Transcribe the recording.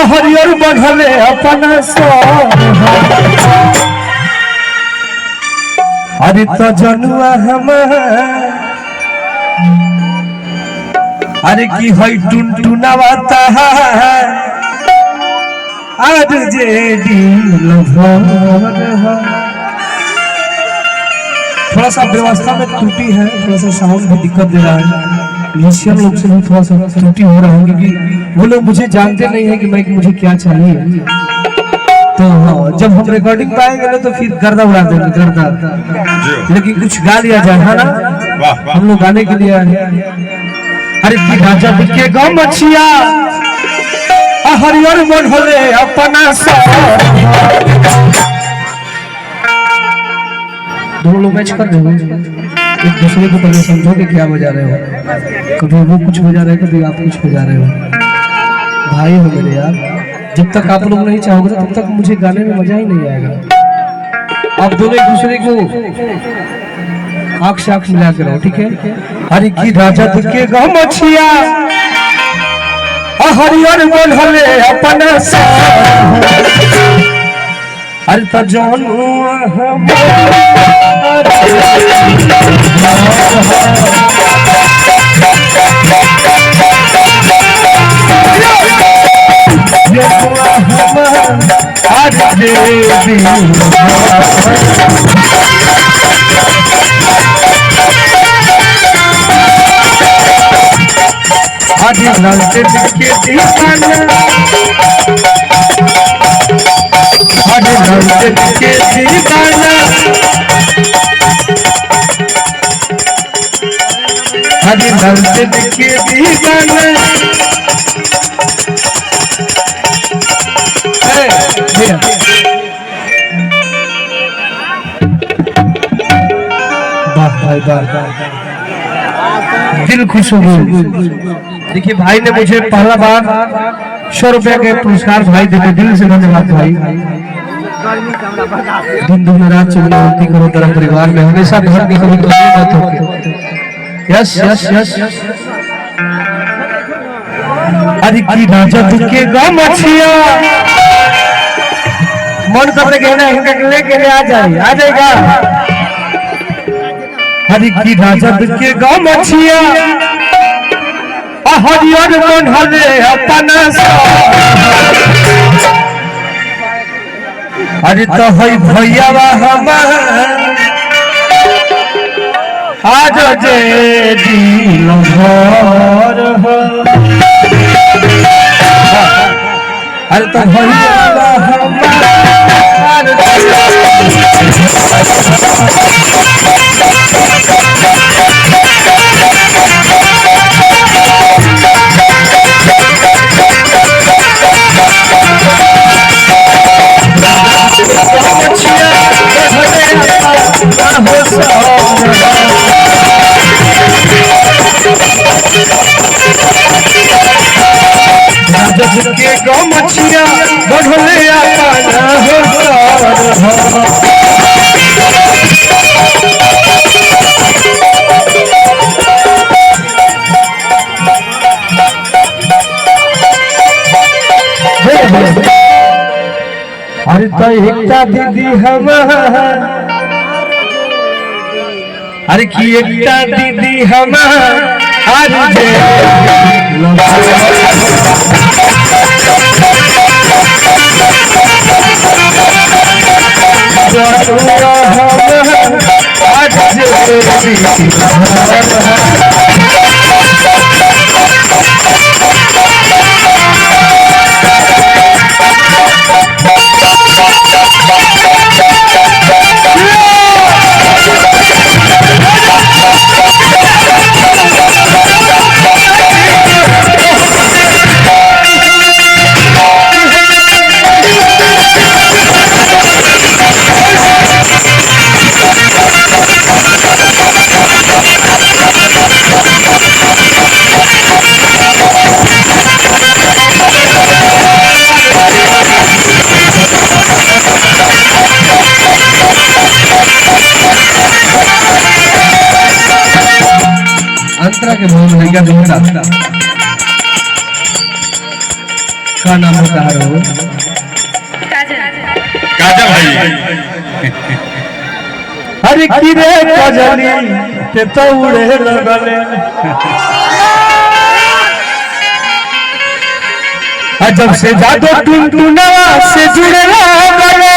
हरियर बढ़ले अपना अरे तो जनुआ हम अरे की हई टुनटुनावाता आज जे दिल भर थोड़ा सा व्यवस्था में त्रुटि है, थोड़ा सा साउंड भी दिक्कत दे रहा है। म्यूजिशियन लोग से भी थोड़ा सा त्रुटि हो रहा है क्योंकि वो लोग मुझे जानते नहीं है कि मैं मुझे क्या चाहिए। तो जब हम रिकॉर्डिंग पाएंगे ना तो फिर गर्दा उड़ा देंगे गर्दा, लेकिन कुछ गा लिया जाए है ना, हम लोग गाने के लिए अरे राजा के गाँव मछिया हरियर बढ़ले अपना दोनों लोग मैच कर रहे हो, एक दूसरे को पहले समझो कि क्या बजा रहे हो। कभी वो कुछ बजा रहे हो, कभी आप कुछ बजा रहे हो। भाई हो मेरे यार, जब तक आप लोग नहीं चाहोगे तब तक मुझे गाने में मजा ही नहीं आएगा। आप दोनों एक दूसरे को आँख से आँख मिला के रहो, ठीक है। हरि की राजा के गाँव मछिया हरियर बढ़ले अपना अरे तो जनुआ हम के दीवाना हरी नंद के दीवाना दिल खुश हो गया। देखिए भाई ने मुझे पहला बार 100 रुपया के पुरस्कार भाई देते, दिल से धन्यवाद भाई। दिन दिन रात चुगली करो तेरा परिवार में हमेशा घर की कभी कमी मत हो। यस यस यस अरे की राजा के गाँव मछिया मन करते कहना इनका लेके आ जाएगा। हरि की राजा के गाँव मछिया हरियर बढ़ले अपना अरे तो हई भैया आज जे दिल भर अरे तो भैया के गाँव मछिया बढ़ले अपना अरे तो एकता दीदी हम अरे की एकता दीदी हम अंतरा के भाव में लगा क्या नाम होता है वो? काजल भाई। अरे किरे काजली ते तो उड़े लगले जब से जादू टुनटुना से जुड़े लगले